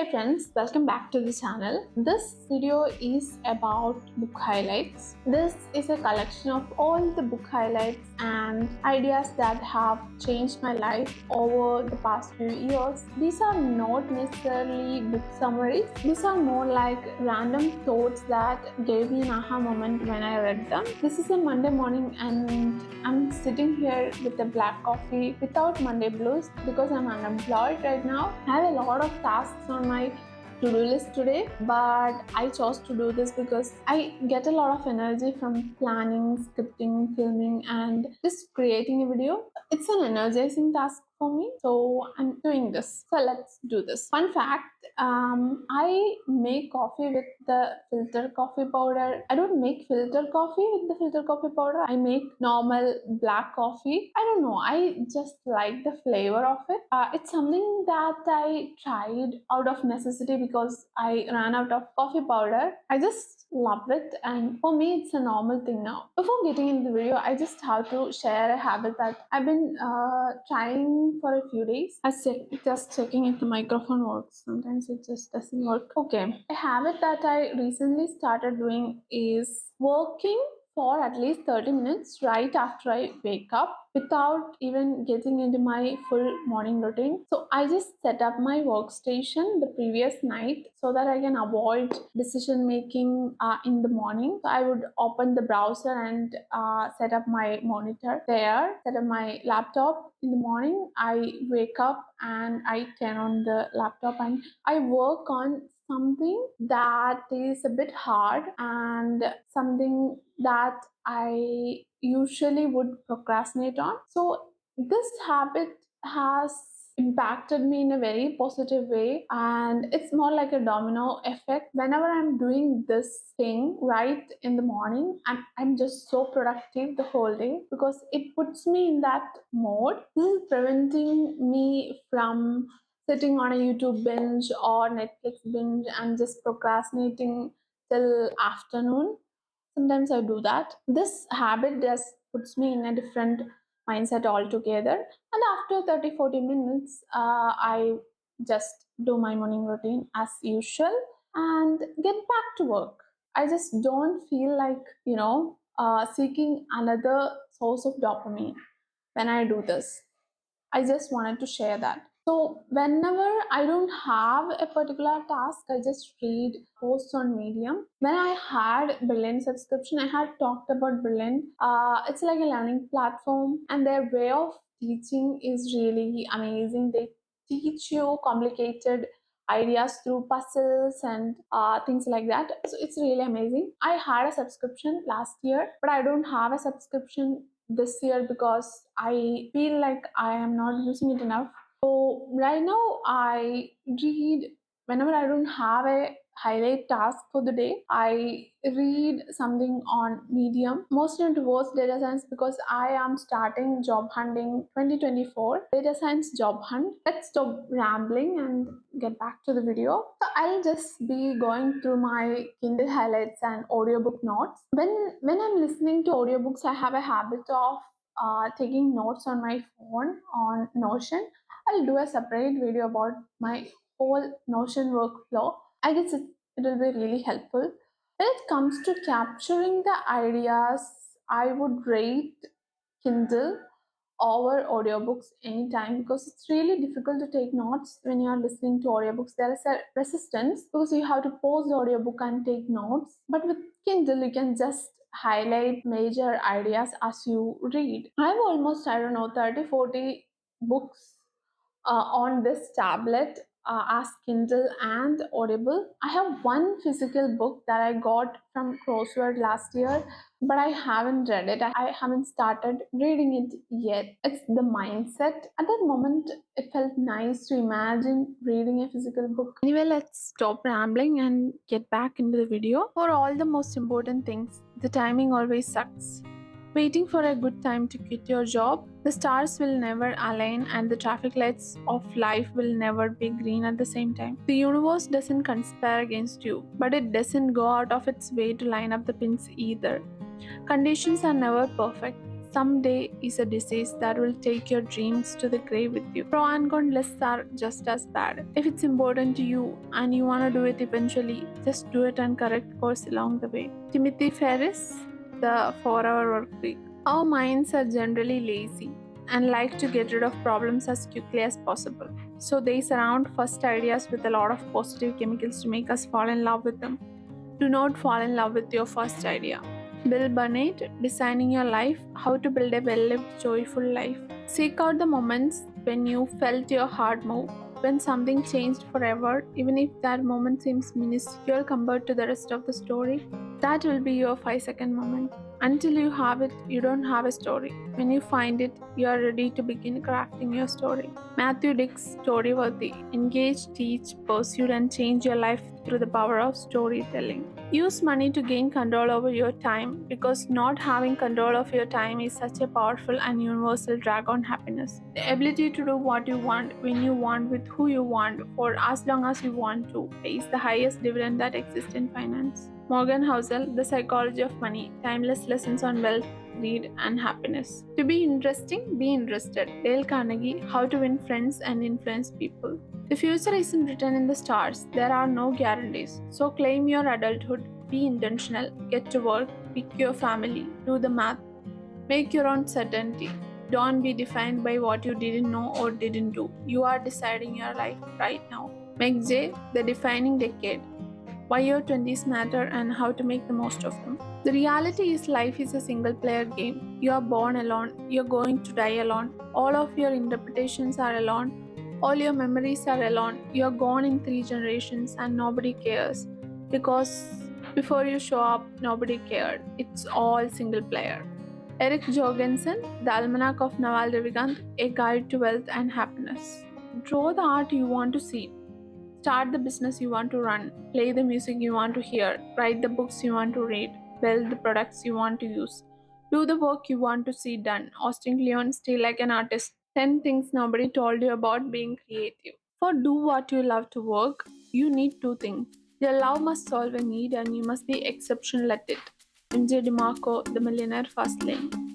Hey friends, welcome back to the channel. This video is about book highlights. This is a collection of all the book highlights and ideas that have changed my life over the past few years. These are not necessarily book summaries. These are more like random thoughts that gave me an aha moment when I read them. This is a Monday morning and I'm sitting here with a black coffee without Monday blues because I'm unemployed right now. I have a lot of tasks on my to-do list today, but I chose to do this because I get a lot of energy from planning, scripting, filming, and just creating a video. It's an energizing task for me, so I'm doing this. So let's do this. Fun fact, I make coffee with the filter coffee powder. I don't make filter coffee with the filter coffee powder. I make normal black coffee. I don't know, I just like the flavor of it. It's something that I tried out of necessity because I ran out of coffee powder. I just love it, and for me it's a normal thing now. Before getting into the video, I just have to share a habit that I've been trying for a few days. Just checking if the microphone works. Sometimes it just doesn't work. Okay, a habit that I recently started doing is working for at least 30 minutes right after I wake up without even getting into my full morning routine. So I just set up my workstation the previous night so that I can avoid decision making in the morning. So I would open the browser and set up my monitor there, set up my laptop. In the morning, I wake up and I turn on the laptop and I work on something that is a bit hard and something that I usually would procrastinate on. So this habit has impacted me in a very positive way, and it's more like a domino effect. Whenever I'm doing this thing right in the morning, I'm just so productive the whole day because it puts me in that mode. This is preventing me from sitting on a YouTube binge or Netflix binge and just procrastinating till afternoon. Sometimes I do that. This habit just puts me in a different mindset altogether. And after 30 40 minutes, I just do my morning routine as usual and get back to work. I just don't feel like, seeking another source of dopamine when I do this. I just wanted to share that. So whenever I don't have a particular task, I just read posts on Medium. When I had Brilliant subscription, I had talked about Brilliant. It's like a learning platform, and their way of teaching is really amazing. They teach you complicated ideas through puzzles and things like that. So it's really amazing. I had a subscription last year, but I don't have a subscription this year because I feel like I am not using it enough. So right now I read whenever I don't have a highlight task for the day. I read something on Medium, mostly towards data science because I am starting job hunting 2024 data science job hunt. Let's stop rambling and get back to the video. So I'll just be going through my Kindle highlights and audiobook notes. When I'm listening to audiobooks, I have a habit of taking notes on my phone on Notion. I'll do a separate video about my whole Notion workflow. I guess it will be really helpful. When it comes to capturing the ideas, I would rate Kindle over audiobooks anytime because it's really difficult to take notes when you are listening to audiobooks. There is a resistance because you have to pause the audiobook and take notes. But with Kindle, you can just highlight major ideas as you read. I have almost, I don't know, 30 40 books on this tablet as Kindle and Audible. I have one physical book that I got from Crossword last year, but I haven't read it. I haven't started reading it yet. It's the mindset. At that moment, it felt nice to imagine reading a physical book. Anyway, let's stop rambling and get back into the video. For all the most important things, the timing always sucks. Waiting for a good time to quit your job, the stars will never align and the traffic lights of life will never be green at the same time. The universe doesn't conspire against you, but it doesn't go out of its way to line up the pins either. Conditions are never perfect. Someday is a disease that will take your dreams to the grave with you. Pro and con lists are just as bad. If it's important to you and you want to do it eventually, just do it and correct course along the way. Timothy Ferris, The 4-Hour Work Week. Our minds are generally lazy and like to get rid of problems as quickly as possible. So they surround first ideas with a lot of positive chemicals to make us fall in love with them. Do not fall in love with your first idea. Bill Burnett, Designing Your Life, How to Build a Well-Lived, Joyful Life. Seek out the moments when you felt your heart move, when something changed forever, even if that moment seems minuscule compared to the rest of the story. That will be your 5-second moment. Until you have it, you don't have a story. When you find it, you are ready to begin crafting your story. Matthew Dick's Storyworthy. Engage, teach, pursue, and change your life through the power of storytelling. Use money to gain control over your time because not having control of your time is such a powerful and universal drag on happiness. The ability to do what you want, when you want, with who you want, for as long as you want to, pays the highest dividend that exists in finance. Morgan Housel, The Psychology of Money, Timeless Lessons on Wealth, Greed, and Happiness. To be interesting, be interested. Dale Carnegie, How to Win Friends and Influence People. The future isn't written in the stars. There are no guarantees. So claim your adulthood, be intentional, get to work, pick your family, do the math, make your own certainty. Don't be defined by what you didn't know or didn't do. You are deciding your life right now. Meg J, The Defining Decade. Why your 20s matter and how to make the most of them. The reality is life is a single player game. You are born alone, you're going to die alone. All of your interpretations are alone. All your memories are alone. You're gone in 3 generations and nobody cares. Because before you show up, nobody cared. It's all single player. Eric Jorgensen, The Almanac of Naval Ravikant, A Guide to Wealth and Happiness. Draw the art you want to see. Start the business you want to run, play the music you want to hear, write the books you want to read, build the products you want to use, do the work you want to see done. Austin Kleon, Stay Like an Artist. 10 things nobody told you about being creative. For do what you love to work, you need 2 things. Your love must solve a need and you must be exceptional at it. MJ DeMarco, The Millionaire Fastlane.